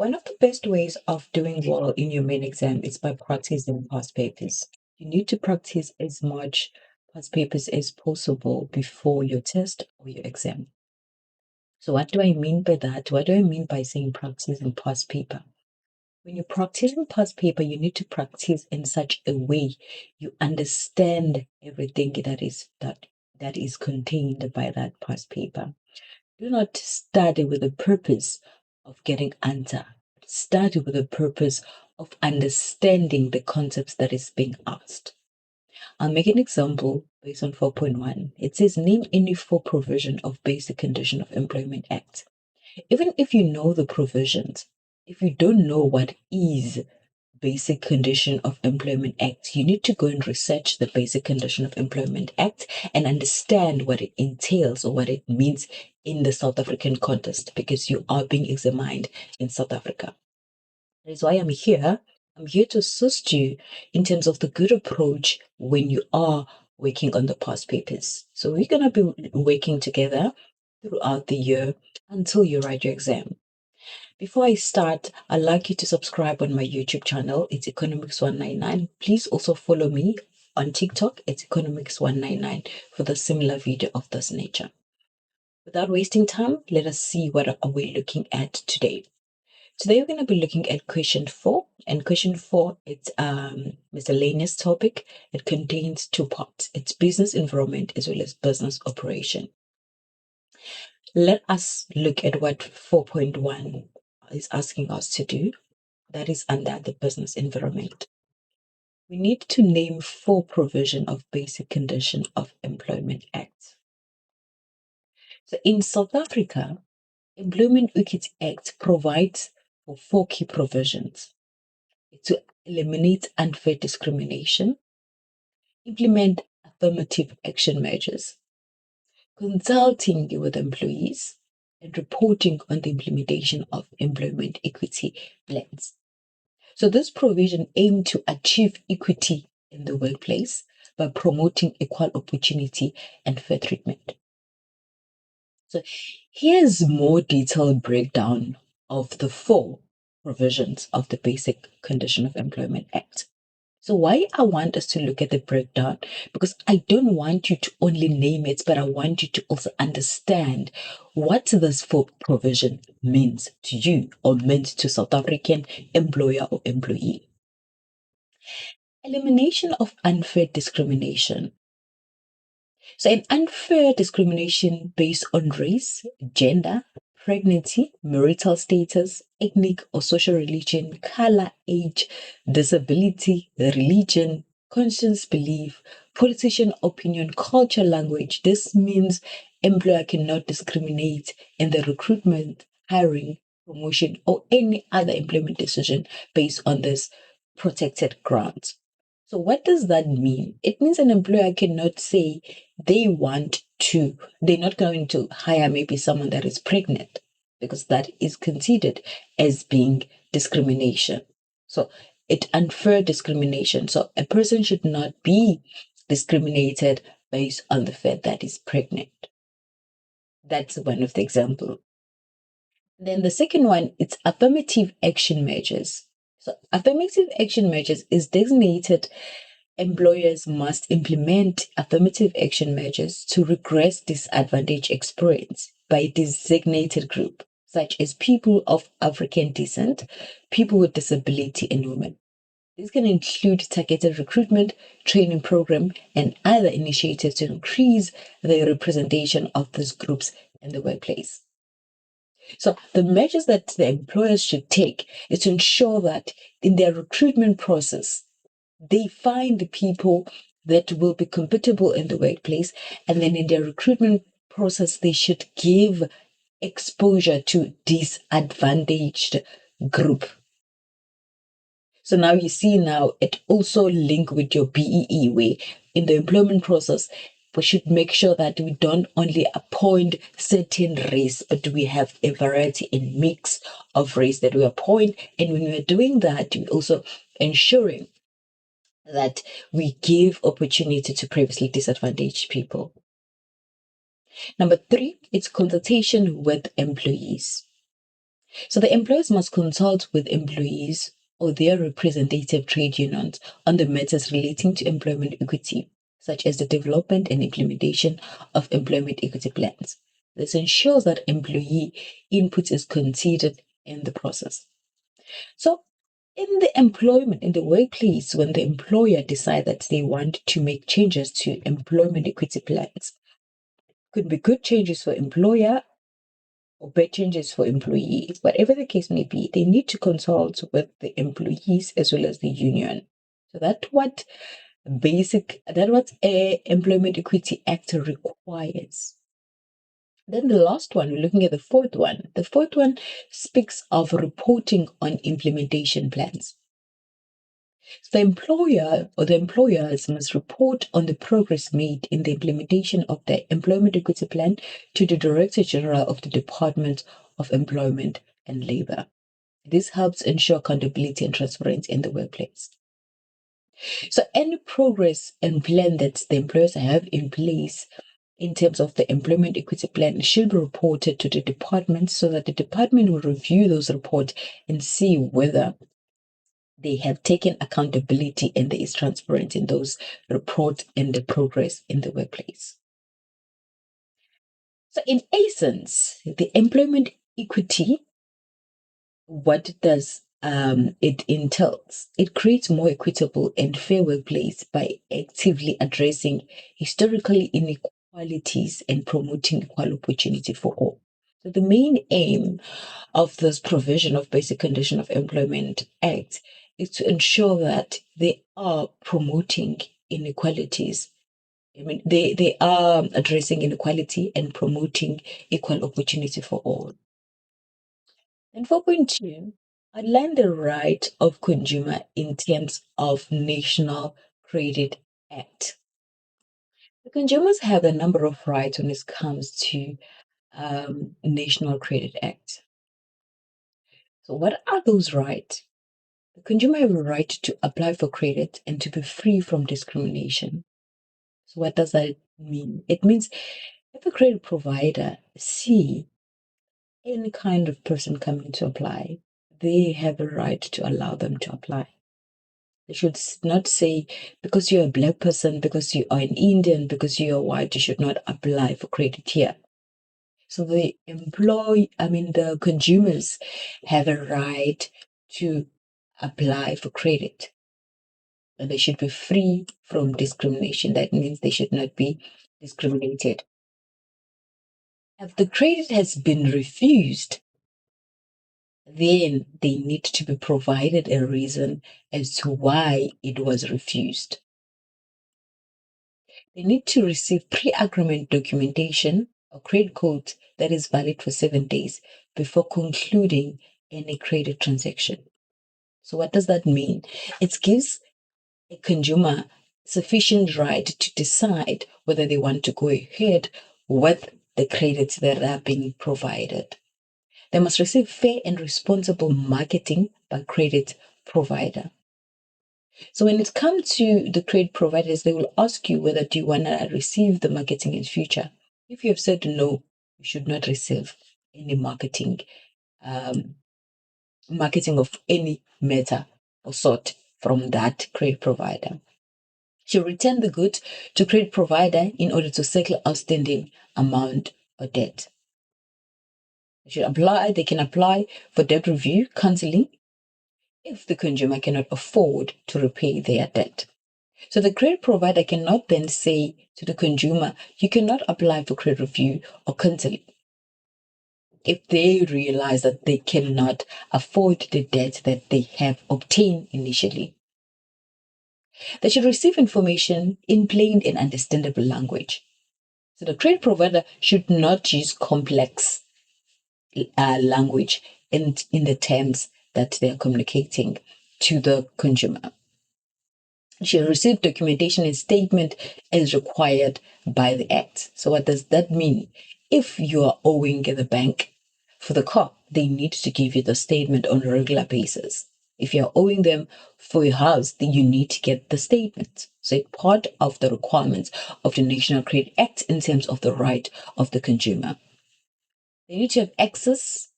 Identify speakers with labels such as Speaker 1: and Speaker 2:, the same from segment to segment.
Speaker 1: One of the best ways of doing well in your main exam is by practicing past papers. You need to practice as much past papers as possible before your test or your exam. So, what do I mean by that? What do I mean by saying practicing past paper? When you're practicing past paper, you need to practice in such a way you understand everything that is contained by that past paper. Do not study with the purpose of getting answer. Study with the purpose of understanding the concepts that is being asked. I'll make an example based on 4.1. It says name any four provision of Basic Condition of Employment Act. Even if you know the provisions, if you don't know what is Basic Condition of Employment Act, you need to go and research the Basic Condition of Employment Act and understand what it entails or what it means in the South African context, because you are being examined in South Africa. That is why I'm here. I'm here to assist you in terms of the good approach when you are working on the past papers. So we're going to be working together throughout the year until you write your exam. Before I start, I'd like you to subscribe on my YouTube channel. It's Economics 199. Please also follow me on TikTok. It's Economics 199 for the similar video of this nature. Without wasting time, let us see what are we looking at today. Today we're going to be looking at question 4, and question 4, it's miscellaneous topic. It contains two parts. It's business environment as well as business operation. Let us look at what 4.1 is asking us to do. That is under the business environment. We need to name 4 provisions of Basic Condition of Employment Act. So in South Africa, Employment Equity Act provides for 4 key provisions: to eliminate unfair discrimination, implement affirmative action measures, consulting with employees, and reporting on the implementation of employment equity plans. So this provision aims to achieve equity in the workplace by promoting equal opportunity and fair treatment. So here's more detailed breakdown of the 4 provisions of the Basic Condition of Employment Act. So why I want us to look at the breakdown, because I don't want you to only name it, but I want you to also understand what this 4 provision means to you or meant to South African employer or employee. Elimination of unfair discrimination. So an unfair discrimination based on race, gender, pregnancy, marital status, ethnic or social religion, color, age, disability, religion, conscience, belief, politician opinion, culture, language. This means employer cannot discriminate in the recruitment, hiring, promotion, or any other employment decision based on this protected grounds. So what does that mean? It means an employer cannot say they're not going to hire maybe someone that is pregnant, because that is considered as being discrimination. So it's unfair discrimination. So a person should not be discriminated based on the fact that he's pregnant. That's one of the examples. Then the second one, it's affirmative action measures. So affirmative action measures is designated employers must implement affirmative action measures to regress disadvantaged experience by a designated group, such as people of African descent, people with disability, and women. This can include targeted recruitment, training program, and other initiatives to increase the representation of these groups in the workplace. So the measures that the employers should take is to ensure that in their recruitment process, they find the people that will be compatible in the workplace, and then in their recruitment process, they should give exposure to disadvantaged group. So now you see, now it also link with your BEE, where in the employment process, we should make sure that we don't only appoint certain race, but we have a variety and mix of race that we appoint. And when we're doing that, we also ensuring that we give opportunity to previously disadvantaged people. Number 3, it's consultation with employees. So the employers must consult with employees or their representative trade unions on the matters relating to employment equity, such as the development and implementation of employment equity plans. This ensures that employee input is considered in the process. So in the workplace, when the employer decides that they want to make changes to employment equity plans, could be good changes for employer or bad changes for employees, whatever the case may be, they need to consult with the employees as well as the union. So that's what a Employment Equity Act requires. Then the last one, we're looking at the fourth one. The fourth one speaks of reporting on implementation plans. So the employer or the employers must report on the progress made in the implementation of the employment equity plan to the Director General of the Department of Employment and Labor. This helps ensure accountability and transparency in the workplace. So any progress and plan that the employers have in place in terms of the employment equity plan should be reported to the department so that the department will review those reports and see whether they have taken accountability and there is transparency in those reports and the progress in the workplace. So in essence, the employment equity, what does it entails? It creates more equitable and fair workplace by actively addressing historically inequalities and promoting equal opportunity for all. So the main aim of this provision of Basic Condition of Employment Act is to ensure that they are promoting inequalities. I mean, they are addressing inequality and promoting equal opportunity for all. And 4.2, outline the right of consumer in terms of National Credit Act. The consumers have a number of rights when it comes to National Credit Act. So what are those rights? The consumer have a right to apply for credit and to be free from discrimination. So what does that mean? It means if a credit provider see any kind of person coming to apply, they have a right to allow them to apply. They should not say, because you're a black person, because you are an Indian, because you're white, you should not apply for credit here. So the consumers have a right to apply for credit. And they should be free from discrimination. That means they should not be discriminated. If the credit has been refused, then they need to be provided a reason as to why it was refused. They need to receive pre-agreement documentation or credit code that is valid for 7 days before concluding any credit transaction. So what does that mean? It gives a consumer sufficient right to decide whether they want to go ahead with the credits that are being provided. They must receive fair and responsible marketing by credit provider. So when it comes to the credit providers, they will ask you whether do you want to receive the marketing in future. If you have said no, you should not receive any um, marketing of any matter or sort from that credit provider. Should return the goods to credit provider in order to settle outstanding amount or debt. They can apply for debt review, counseling, if the consumer cannot afford to repay their debt. So the credit provider cannot then say to the consumer, you cannot apply for credit review or counseling if they realize that they cannot afford the debt that they have obtained initially. They should receive information in plain and understandable language. So the credit provider should not use complex language in the terms that they are communicating to the consumer. Should receive documentation and statement as required by the Act. So what does that mean? If you are owing the bank for the car, they need to give you the statement on a regular basis. If you're owing them for your house, then you need to get the statement. So it's part of the requirements of the National Credit Act in terms of the right of the consumer. They need to have access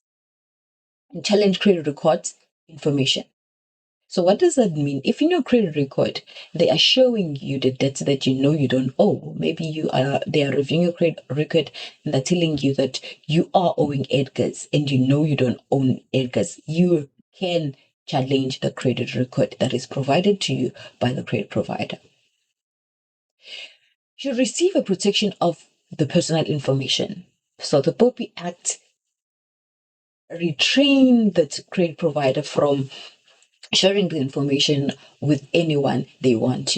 Speaker 1: and challenge credit records information. So what does that mean? If in your credit record they are showing you the debts that you know you don't owe, maybe they are reviewing your credit record and they're telling you that you are owing Edgar's and you know you don't own Edgar's, you can challenge the credit record that is provided to you by the credit provider. You receive a protection of the personal information. So the POPI Act retrain the credit provider from sharing the information with anyone they want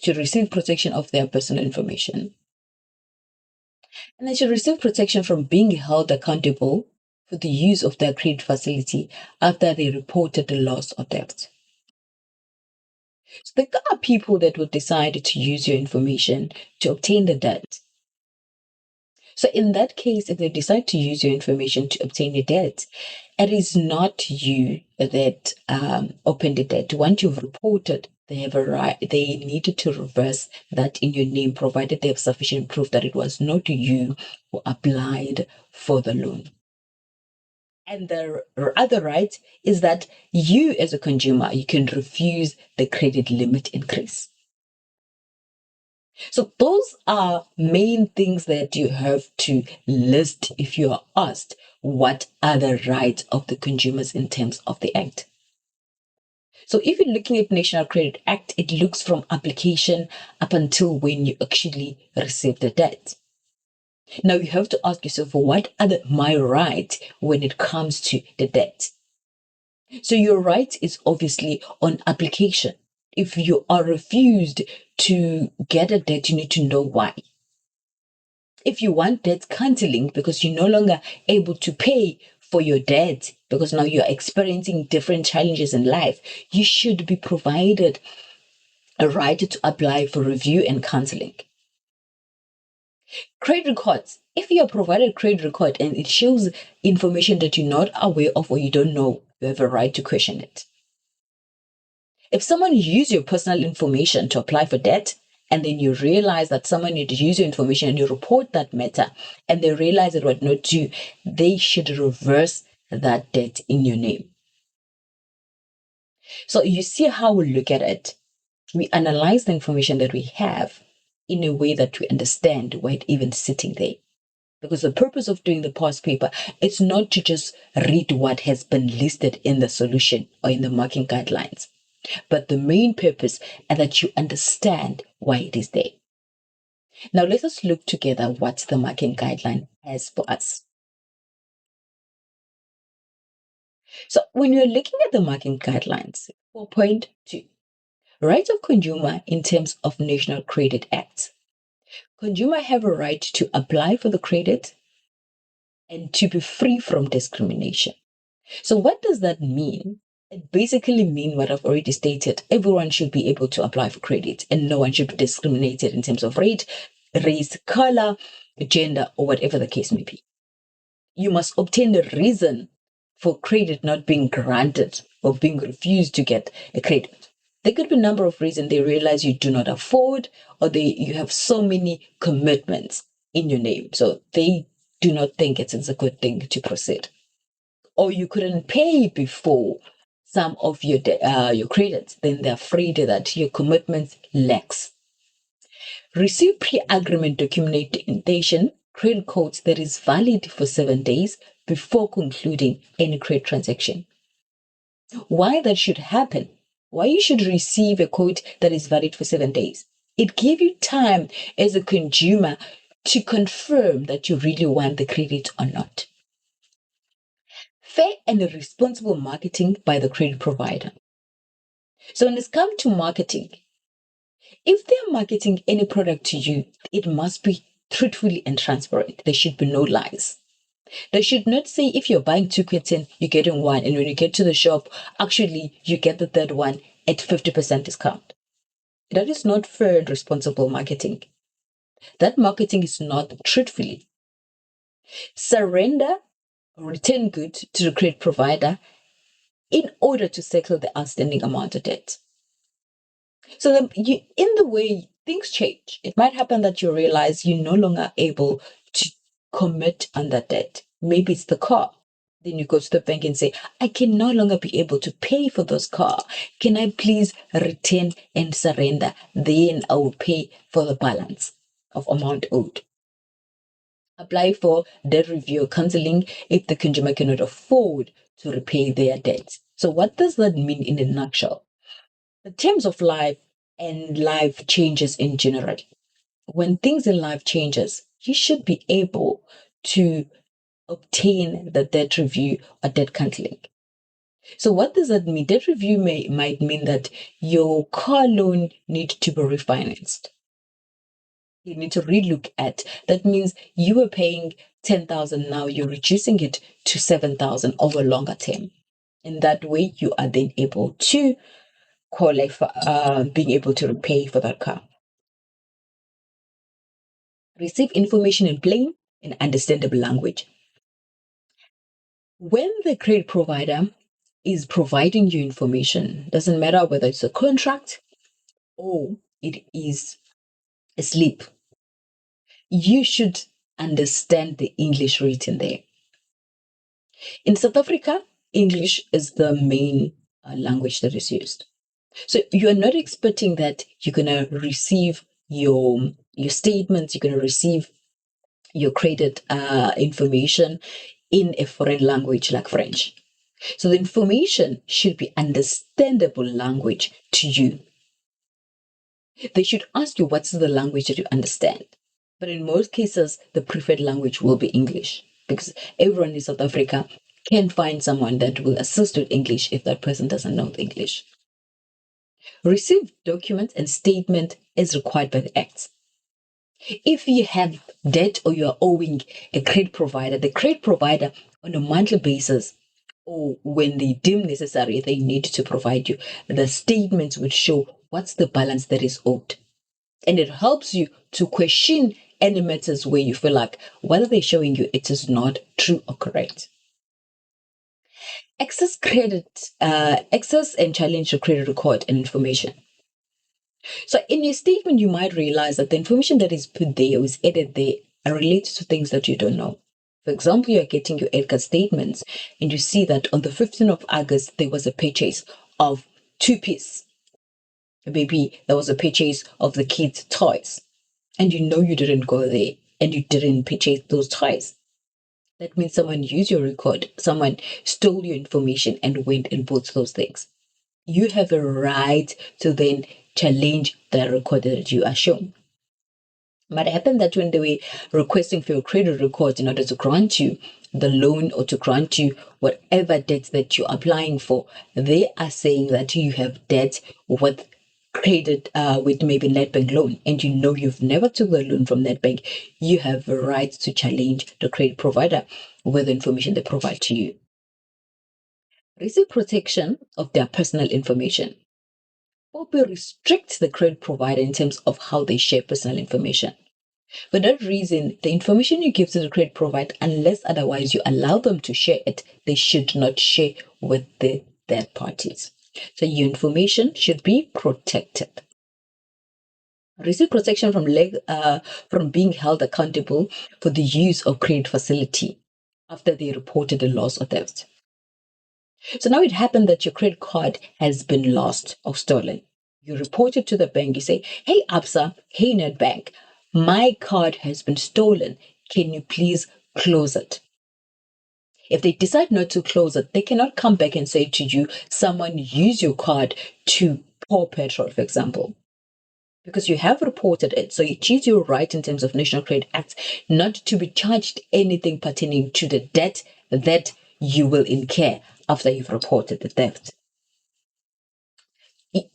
Speaker 1: to receive protection of their personal information. And they should receive protection from being held accountable for the use of their credit facility after they reported the loss or debt. So there are people that will decide to use your information to obtain the debt. So in that case, if they decide to use your information to obtain a debt, it is not you that opened the debt. Once you've reported, they have a right. They needed to reverse that in your name, provided they have sufficient proof that it was not you who applied for the loan. And the other right is that you, as a consumer, you can refuse the credit limit increase. So those are main things that you have to list if you are asked what are the rights of the consumers in terms of the Act. So if you're looking at National Credit Act, it looks from application up until when you actually receive the debt. Now you have to ask yourself, what are my rights when it comes to the debt? So your right is obviously on application. If you are refused to get a debt, you need to know why. If you want debt canceling because you're no longer able to pay for your debt because now you're experiencing different challenges in life, you should be provided a right to apply for review and counseling. Credit records. If you are provided credit record and it shows information that you're not aware of or you don't know, you have a right to question it. If someone uses your personal information to apply for debt, and then you realize that someone need to use your information and you report that matter, and they realize it was not due, they should reverse that debt in your name. So you see how we look at it. We analyze the information that we have in a way that we understand why it's even sitting there. Because the purpose of doing the past paper is not to just read what has been listed in the solution or in the marking guidelines, but the main purpose is that you understand why it is there. Now let us look together what the marking guideline has for us. So when you're looking at the marking guidelines, 4.2, right of consumer in terms of National Credit Act. Consumer have a right to apply for the credit and to be free from discrimination. So what does that mean? It basically means what I've already stated. Everyone should be able to apply for credit and no one should be discriminated in terms of race, color, gender, or whatever the case may be. You must obtain the reason for credit not being granted or being refused to get a credit. There could be a number of reasons. They realize you do not afford or you have so many commitments in your name. So they do not think it's a good thing to proceed. Or you couldn't pay before some of your credits, then they're afraid that your commitments lacks. Receive pre-agreement documentation, credit codes that is valid for 7 days before concluding any credit transaction. Why that should happen? Why you should receive a code that is valid for 7 days? It gives you time as a consumer to confirm that you really want the credit or not. Fair and responsible marketing by the credit provider. So when it's come to marketing, if they're marketing any product to you, it must be truthfully and transparent. There should be no lies. They should not say if you're buying 2 kits, you're getting one, and when you get to the shop, actually you get the third one at 50% discount. That is not fair and responsible marketing. That marketing is not truthfully. Surrender or return goods to the credit provider in order to settle the outstanding amount of debt. So in the way things change, it might happen that you realize you're no longer able to commit on that debt. Maybe it's the car. Then you go to the bank and say, I can no longer be able to pay for this car. Can I please return and surrender? Then I will pay for the balance of amount owed. Apply for debt review or counseling if the consumer cannot afford to repay their debts. So what does that mean in a nutshell? The terms of life and life changes in general. When things in life changes, you should be able to obtain the debt review or debt counseling. So what does that mean? Debt review might mean that your car loan needs to be refinanced. You need to relook at. That means you were paying 10,000, now you're reducing it to 7,000 over a longer term. In that way, you are then able to qualify, being able to repay for that car. Receive information in plain and understandable language. When the credit provider is providing you information, doesn't matter whether it's a contract or it is a slip, you should understand the English written there. In South Africa, English is the main language that is used. So you're not expecting that you're gonna receive your statements, you're gonna receive your credit information in a foreign language like French. So the information should be understandable language to you. They should ask you what's the language that you understand. But in most cases, the preferred language will be English because everyone in South Africa can find someone that will assist with English if that person doesn't know the English. Receive documents and statement as required by the Act. If you have debt or you are owing a credit provider, the credit provider on a monthly basis or when they deem necessary, they need to provide you the statements which show what's the balance that is owed. And it helps you to question any matters where you feel like whether they're showing you it is not true or correct. Access and challenge your credit record and information. So in your statement, you might realize that the information that is put there or is added there are related to things that you don't know. For example, you're getting your EDGAR statements and you see that on the 15th of August, there was a purchase of two-piece. Maybe there was a purchase of the kids' toys. And you know you didn't go there and you didn't purchase those toys. That means someone used your record, someone stole your information and went and bought those things. You have a right to then challenge the record that you are shown. Might happen that when they were requesting for your credit records in order to grant you the loan or to grant you whatever debt that you're applying for, they are saying that you have debt with credit with maybe Nedbank loan, and you know you've never took the loan from Nedbank. You have a right to challenge the credit provider with the information they provide to you. Receive protection of their personal information. OPE restricts the credit provider in terms of how they share personal information. For that reason, the information you give to the credit provider, unless otherwise you allow them to share it, they should not share with the third parties. So your information should be protected. Receive protection from being held accountable for the use of credit facility after they reported a loss or theft. So now it happened that your credit card has been lost or stolen. You report it to the bank. You say, hey, Absa, hey, Nedbank, my card has been stolen. Can you please close it? If they decide not to close it, they cannot come back and say to you, someone used your card to pour petrol, for example, because you have reported it. So it is your right in terms of National Credit Act not to be charged anything pertaining to the debt that you will incur after you've reported the theft.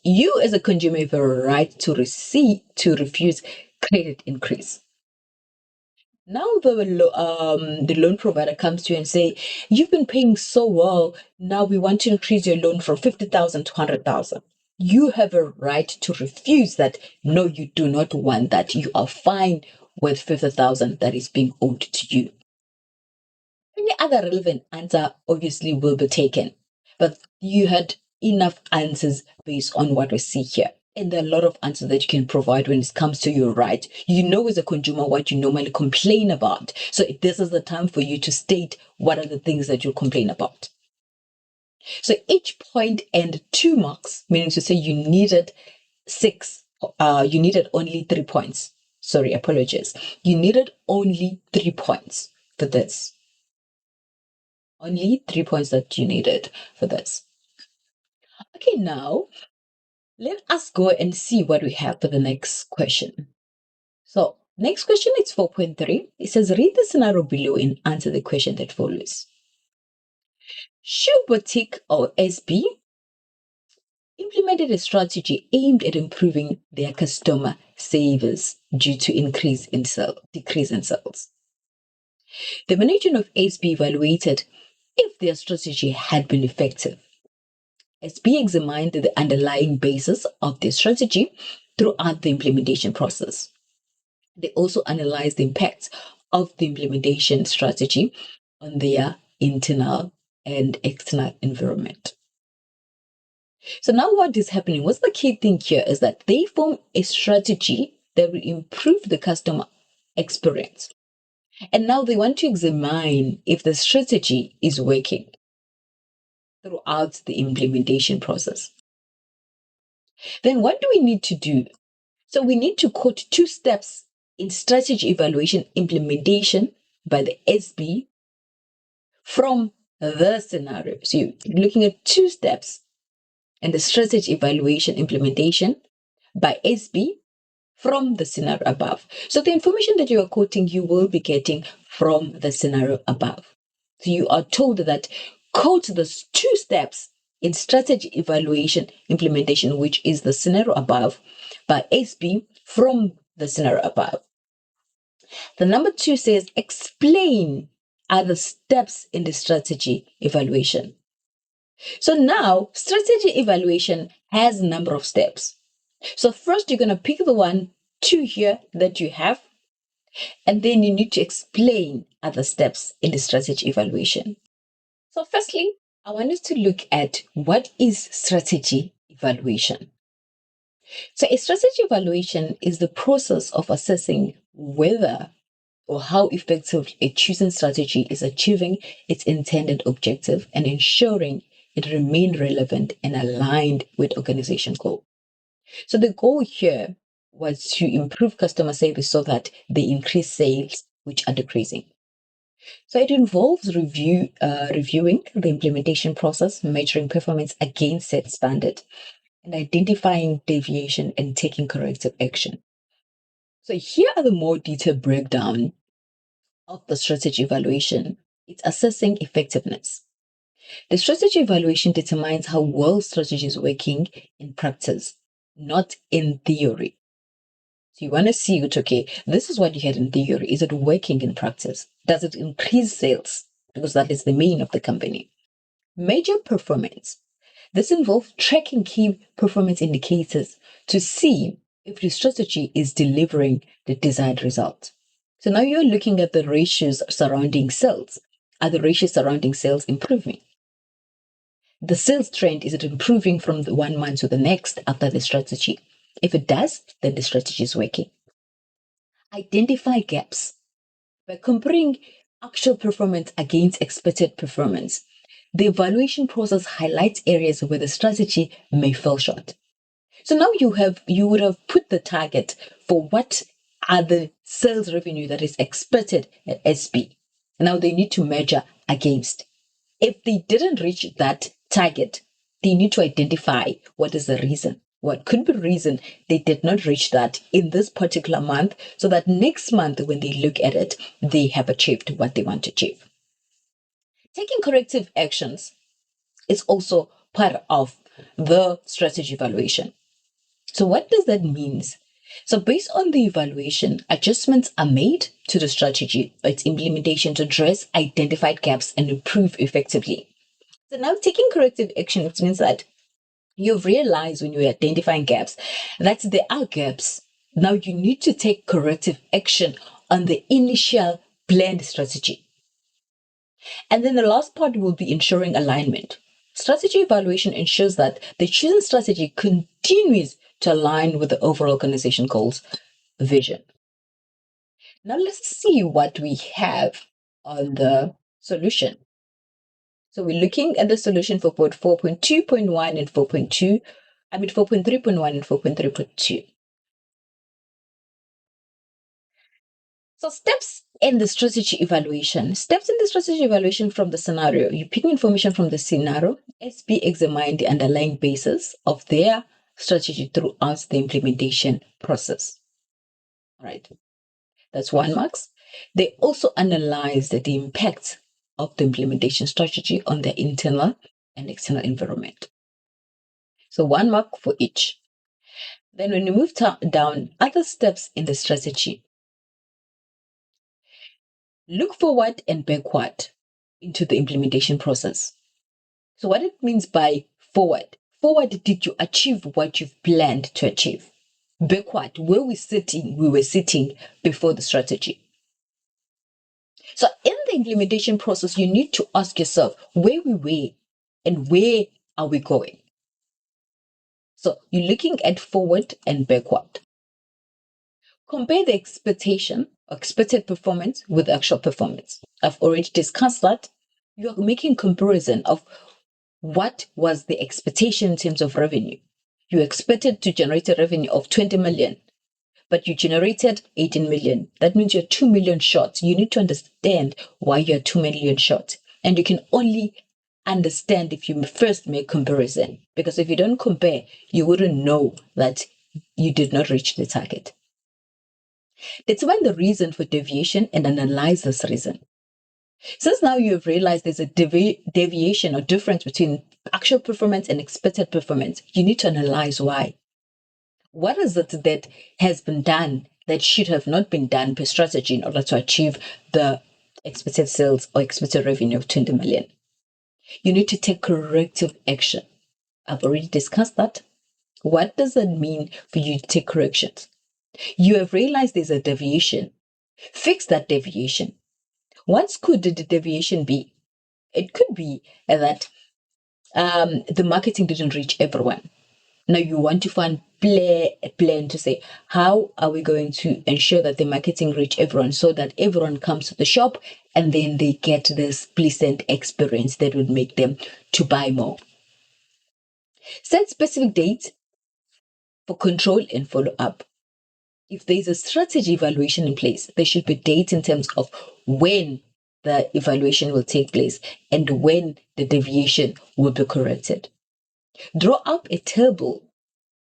Speaker 1: You as a consumer have a right to refuse credit increase. Now the loan provider comes to you and say, you've been paying so well, now we want to increase your loan from 50,000 to 100,000. You have a right to refuse that. No, you do not want that. You are fine with 50,000 that is being owed to you. Any other relevant answer obviously will be taken, but you had enough answers based on what we see here. And there are a lot of answers that you can provide when it comes to your right. You know, as a consumer, what you normally complain about. So this is the time for you to state what are the things that you complain about. So each point and 2 marks, meaning to say you needed you needed only 3 points. Sorry, apologies. You needed only 3 points for this. Only 3 points that you needed for this. Okay, now let us go and see what we have for the next question. So, next question is 4.3. It says, read the scenario below and answer the question that follows. Shoe Boutique, or SB, implemented a strategy aimed at improving their customer service due to decrease in sales. The management of SB evaluated if their strategy had been effective. SB examined the underlying basis of their strategy throughout the implementation process. They also analyzed the impact of the implementation strategy on their internal and external environment. So now what is happening? What's the key thing here is that they form a strategy that will improve the customer experience. And now they want to examine if the strategy is working throughout the implementation process. Then what do we need to do? So we need to quote 2 steps in strategy evaluation implementation by the SB from the scenario. So you're looking at 2 steps in the strategy evaluation implementation by SB from the scenario above. So the information that you are quoting, you will be getting from the scenario above. So you are told that quote the 2 steps in strategy evaluation implementation, which is the scenario above, by SB from the scenario above. The number 2 says explain other steps in the strategy evaluation. So now strategy evaluation has a number of steps. So first you're going to pick the 1, 2 here that you have, and then you need to explain other steps in the strategy evaluation. So firstly, I want us to look at what is strategy evaluation. So a strategy evaluation is the process of assessing whether or how effective a chosen strategy is achieving its intended objective and ensuring it remains relevant and aligned with organization goal. So the goal here was to improve customer service so that they increase sales, which are decreasing. So it involves reviewing the implementation process, measuring performance against set standard, and identifying deviation and taking corrective action. So here are the more detailed breakdown of the strategy evaluation. It's assessing effectiveness. The strategy evaluation determines how well strategy is working in practice, not in theory. So you want to see it, okay, this is what you had in theory. Is it working in practice? Does it increase sales? Because that is the main of the company. Measure performance. This involves tracking key performance indicators to see if the strategy is delivering the desired result. So now you're looking at the ratios surrounding sales. Are the ratios surrounding sales improving? The sales trend, is it improving from the 1 month to the next after the strategy? If it does, then the strategy is working. Identify gaps. By comparing actual performance against expected performance, the evaluation process highlights areas where the strategy may fall short. So now you would have put the target for what are the sales revenue that is expected at SB. Now they need to measure against. If they didn't reach that target, they need to identify what is the reason. What could be the reason they did not reach that in this particular month, so that next month when they look at it, they have achieved what they want to achieve. Taking corrective actions is also part of the strategy evaluation. So what does that mean? So based on the evaluation, adjustments are made to the strategy, its implementation to address identified gaps and improve effectively. So now taking corrective action, which means that you've realized when you're identifying gaps that there are gaps. Now you need to take corrective action on the initial planned strategy. And then the last part will be ensuring alignment. Strategy evaluation ensures that the chosen strategy continues to align with the overall organization goals vision. Now let's see what we have on the solution. So we're looking at the solution for both 4.2.1 and 4.3.1 and 4.3.2. So steps in the strategy evaluation. Steps in the strategy evaluation from the scenario. You pick information from the scenario. SB examine the underlying basis of their strategy throughout the implementation process. All right. That's 1 marks. They also analyzed the impact of the implementation strategy on their internal and external environment. So 1 mark for each. Then when you move down, other steps in the strategy. Look forward and backward into the implementation process. So what it means by forward, did you achieve what you've planned to achieve? Backward, where we were sitting before the strategy. So in the implementation process, you need to ask yourself where we were and where are we going? So you're looking at forward and backward. Compare the expectation or expected performance with actual performance. I've already discussed that. You're making comparison of what was the expectation in terms of revenue. You expected to generate a revenue of 20 million, but you generated 18 million. That means you're 2 million short. You need to understand why you're 2 million short. And you can only understand if you first make comparison. Because if you don't compare, you wouldn't know that you did not reach the target. Determine the reason for deviation and analyze this reason. Since now you have realized there's a deviation or difference between actual performance and expected performance, you need to analyze why. What is it that has been done that should have not been done per strategy in order to achieve the expected sales or expected revenue of 20 million? You need to take corrective action. I've already discussed that. What does that mean for you to take corrections? You have realized there's a deviation. Fix that deviation. What could the deviation be? It could be that the marketing didn't reach everyone. Now you want to find a plan to say, how are we going to ensure that the marketing reach everyone so that everyone comes to the shop and then they get this pleasant experience that would make them to buy more. Set specific dates for control and follow up. If there's a strategy evaluation in place, there should be dates in terms of when the evaluation will take place and when the deviation will be corrected. Draw up a table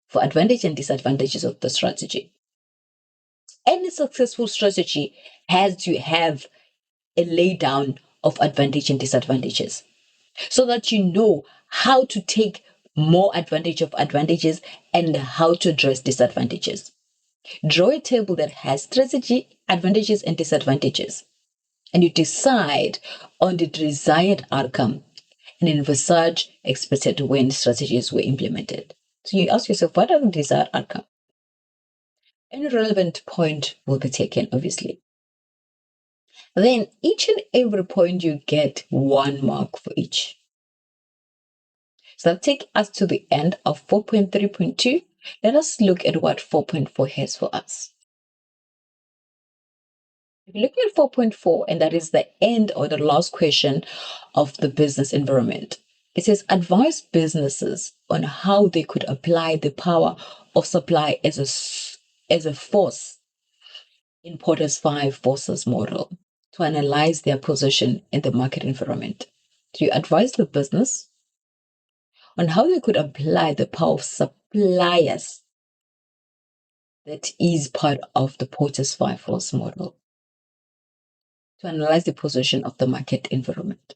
Speaker 1: for advantage and disadvantages of the strategy. Any successful strategy has to have a laydown of advantage and disadvantages so that you know how to take more advantage of advantages and how to address disadvantages. Draw a table that has strategy, advantages, and disadvantages, and you decide on the desired outcome and envisage expected when strategies were implemented. So you ask yourself, what are the desired outcome? Any relevant point will be taken, obviously. Then each and every point you get 1 mark for each. So that takes us to the end of 4.3.2. Let us look at what 4.4 has for us. If you look at 4.4, and that is the end or the last question of the business environment, it says advise businesses on how they could apply the power of supply as a force in Porter's 5 forces model to analyze their position in the market environment. Do you advise the business on how they could apply the power of suppliers that is part of the Porter's 5 force model to analyze the position of the market environment?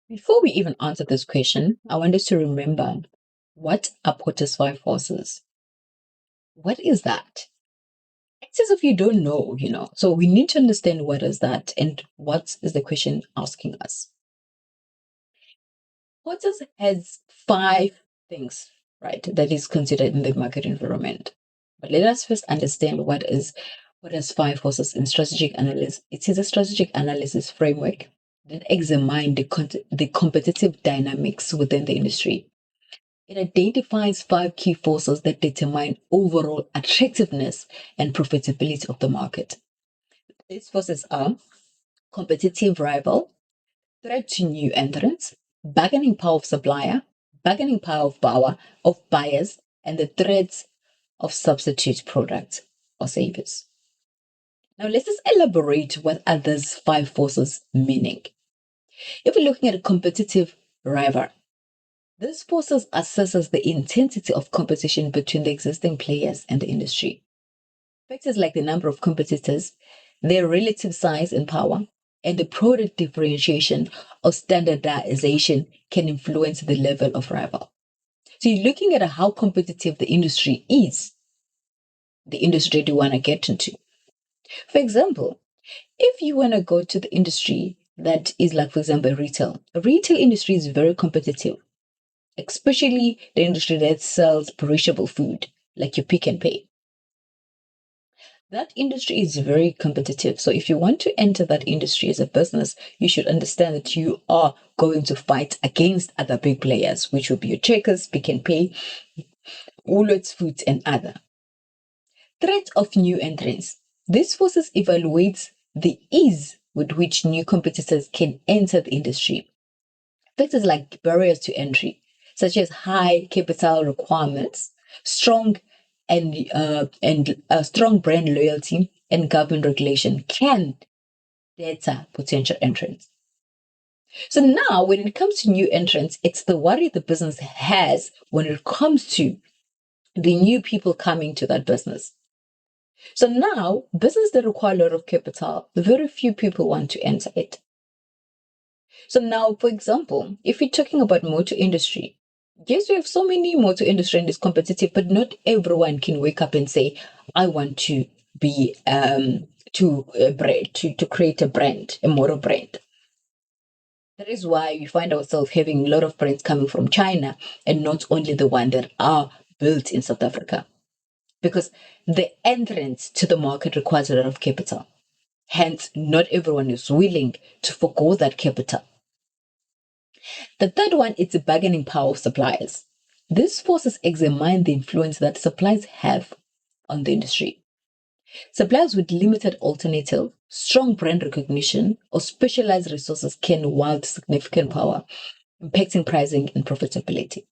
Speaker 1: Before we even answer this question, I want us to remember, what are Porter's 5 forces? What is that? It's as if you don't know, So we need to understand what is that and what is the question asking us. Porter's has 5 things, right, that is considered in the market environment. But let us first understand what is 5 forces in strategic analysis. It is a strategic analysis framework that examine the competitive dynamics within the industry It identifies 5 key forces that determine overall attractiveness and profitability of the market. These forces are competitive rival, threat to new entrants, bargaining power of supplier, bargaining power of buyers, and the threats of substitute products or savers. Now let's just elaborate what are these 5 forces meaning. If we're looking at a competitive rival, this forces assesses the intensity of competition between the existing players and the industry. Factors like the number of competitors, their relative size and power, and the product differentiation or standardization can influence the level of rival. So you're looking at how competitive the industry is, the industry do you want to get into. For example, if you want to go to the industry that is like, for example, retail industry is very competitive, especially the industry that sells perishable food, like your Pick and Pay. That industry is very competitive. So if you want to enter that industry as a business, you should understand that you are going to fight against other big players, which will be your Checkers, Pick and Pay, Woolworths Foods, and other. Threat of new entrants. This forces evaluates the ease with which new competitors can enter the industry. Factors like barriers to entry, such as high capital requirements, strong strong brand loyalty, and government regulation can deter potential entrants. So now, when it comes to new entrants, it's the worry the business has when it comes to the new people coming to that business. So now, business that require a lot of capital, very few people want to enter it. So now, for example, if we're talking about motor industry, yes, we have so many motor industry and it's competitive, but not everyone can wake up and say, I want to be to create a brand, a motor brand. That is why we find ourselves having a lot of brands coming from China and not only the one that are built in South Africa. Because the entrance to the market requires a lot of capital. Hence, not everyone is willing to forgo that capital. The third one is the bargaining power of suppliers. These forces examine the influence that suppliers have on the industry. Suppliers with limited alternative, strong brand recognition, or specialized resources can wield significant power, impacting pricing and profitability.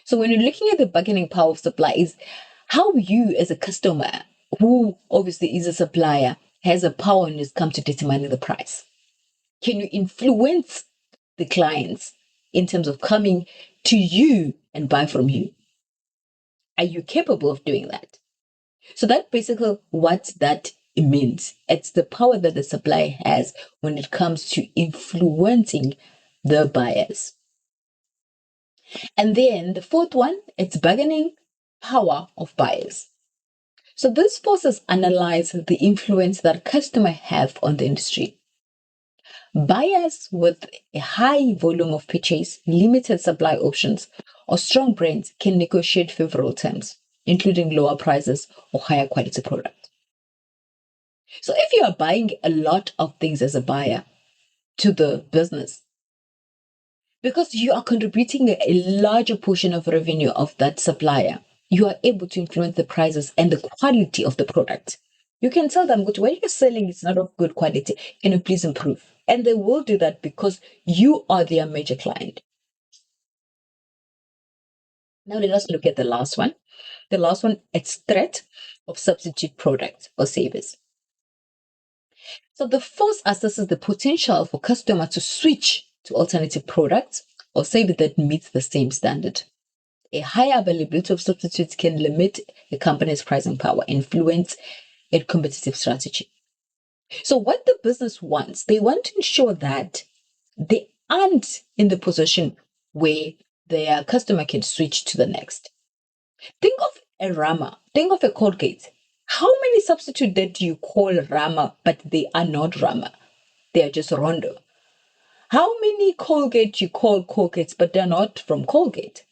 Speaker 1: So when you're looking at the bargaining power of suppliers, how you as a customer, who obviously is a supplier, has a power when it comes to determining the price. Can you influence the clients in terms of coming to you and buy from you? Are you capable of doing that? So that's basically what that means. It's the power that the supplier has when it comes to influencing the buyers. And then the fourth one, it's bargaining power of buyers. So these forces analyze the influence that customers have on the industry. Buyers with a high volume of purchase, limited supply options, or strong brands can negotiate favorable terms, including lower prices or higher quality products. So if you are buying a lot of things as a buyer to the business, because you are contributing a larger portion of revenue of that supplier, you are able to influence the prices and the quality of the product. You can tell them, what you're selling is not of good quality. Can you please improve? And they will do that because you are their major client. Now let us look at the last one. The last one, it's threat of substitute products or savers. So the force assesses the potential for customer to switch to alternative products or saver that meets the same standard. A higher availability of substitutes can limit a company's pricing power, influence its competitive strategy. So what the business wants, they want to ensure that they aren't in the position where their customer can switch to the next. Think of a Rama, think of a Colgate. How many substitutes that do you call Rama, but they are not Rama? They are just Rondo. How many Colgate you call Colgates, but they're not from Colgate?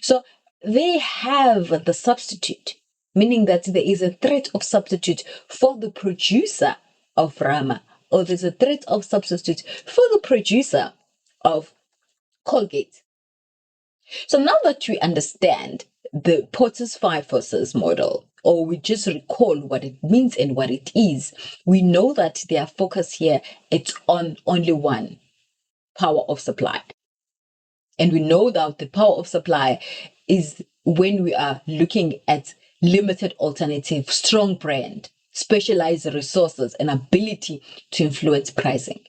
Speaker 1: So they have the substitute, meaning that there is a threat of substitute for the producer of Rama, or there's a threat of substitute for the producer of Colgate. So now that we understand the Porter's five forces model, or we just recall what it means and what it is, we know that their focus here it's on only one, power of supply. And we know that the power of supply is when we are looking at limited alternative, strong brand, specialized resources, and ability to influence pricing.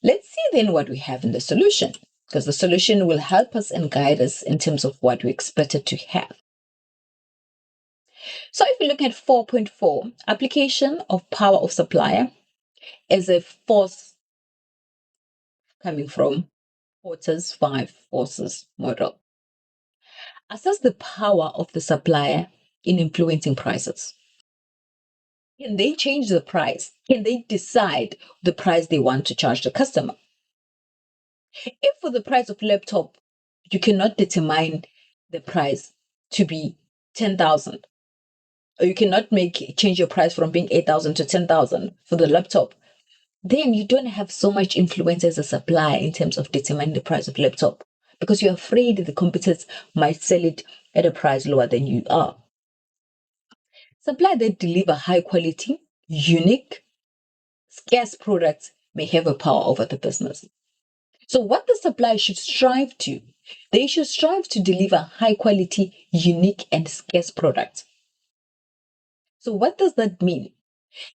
Speaker 1: Let's see then what we have in the solution, because the solution will help us and guide us in terms of what we expected to have. So if we look at 4.4, application of power of supplier as a force coming from Porter's five forces model. Assess the power of the supplier in influencing prices. Can they change the price? Can they decide the price they want to charge the customer? If for the price of laptop, you cannot determine the price to be 10,000, or you cannot change your price from being 8,000 to 10,000 for the laptop, then you don't have so much influence as a supplier in terms of determining the price of laptop, because you're afraid the competitors might sell it at a price lower than you are. Suppliers that deliver high quality, unique, scarce products may have a power over the business. So what the supplier should strive to, they should strive to deliver high quality, unique, and scarce products. So what does that mean?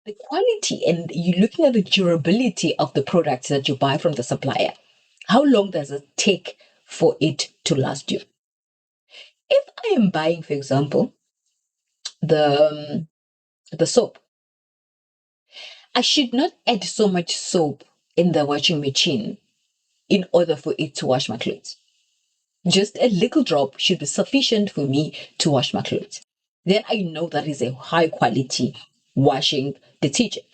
Speaker 1: The quality, and you're looking at the durability of the products that you buy from the supplier. How long does it take for it to last you? If I am buying, for example, the soap, I should not add so much soap in the washing machine in order for it to wash my clothes. Just a little drop should be sufficient for me to wash my clothes. Then I know that is a high quality washing detergent.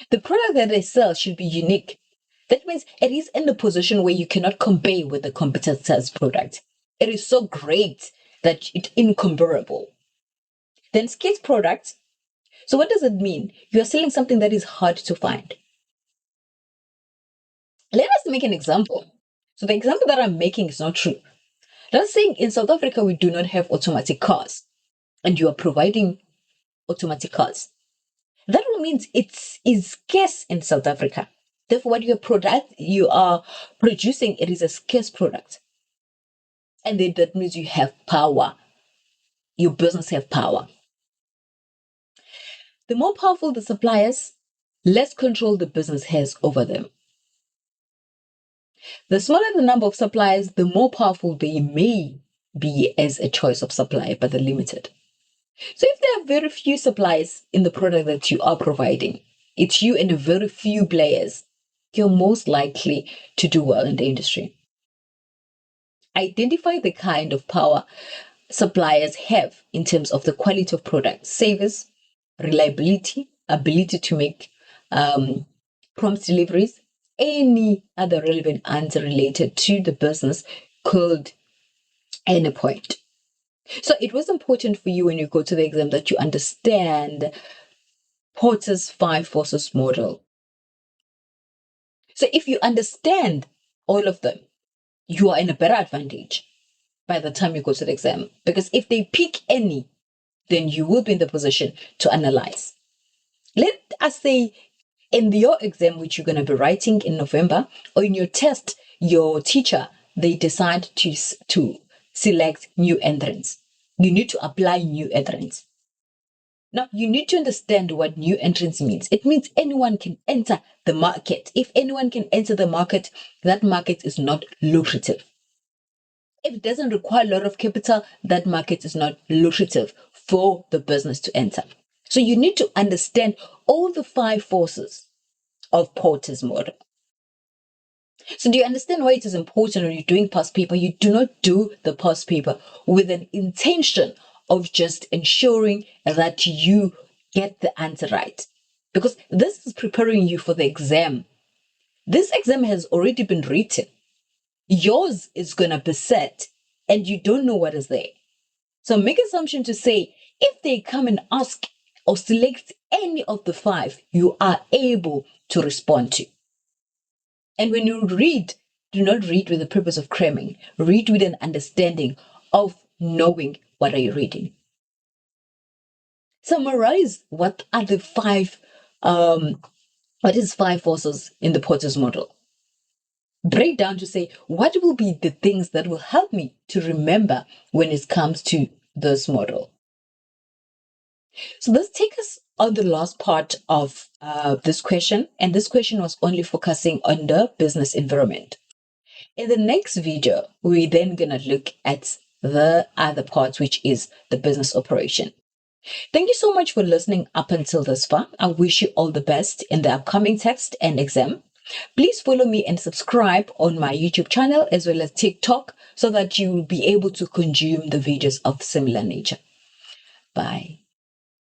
Speaker 1: The product that they sell should be unique. That means it is in a position where you cannot compare with the competitor's product. It is so great that it's incomparable. Then scarce products. So what does it mean? You are selling something that is hard to find. Let us make an example. So the example that I'm making is not true. Let's say in South Africa, we do not have automatic cars, and you are providing automatic cars. That means it is scarce in South Africa. Therefore, what you are producing, it is a scarce product. And then that means you have power. Your business have power. The more powerful the suppliers, less control the business has over them. The smaller the number of suppliers, the more powerful they may be as a choice of supplier, but they're limited. So if there are very few suppliers in the product that you are providing, it's you and a very few players, you're most likely to do well in the industry. Identify the kind of power suppliers have in terms of the quality of product, service, reliability, ability to make prompt deliveries, any other relevant answer related to the business could any point. So it was important for you when you go to the exam that you understand Porter's five forces model. So if you understand all of them, you are in a better advantage by the time you go to the exam. Because if they pick any, then you will be in the position to analyze. Let us say in your exam, which you're going to be writing in November, or in your test, your teacher, they decide to select new entrants. You need to apply new entrants. Now, you need to understand what new entrants means. It means anyone can enter the market. If anyone can enter the market, that market is not lucrative. If it doesn't require a lot of capital, that market is not lucrative for the business to enter. So you need to understand all the five forces of Porter's model. So do you understand why it is important when you're doing past paper? You do not do the past paper with an intention of just ensuring that you get the answer right. Because this is preparing you for the exam. This exam has already been written. Yours is going to be set and you don't know what is there. So make assumption to say, if they come and ask or select any of the five, you are able to respond to. And when you read Do not read with the purpose of cramming. Read with an understanding of knowing what are you reading. Summarize what are the five forces in the Potter's model. Break down to say what will be the things that will help me to remember when it comes to this model. So let's take us on the last part of this question, and this question was only focusing on the business environment. In the next video, we're then gonna look at the other part, which is the business operation. Thank you so much for listening up until this far. I wish you all the best in the upcoming test and exam. Please follow me and subscribe on my YouTube channel as well as TikTok so that you will be able to consume the videos of similar nature. Bye.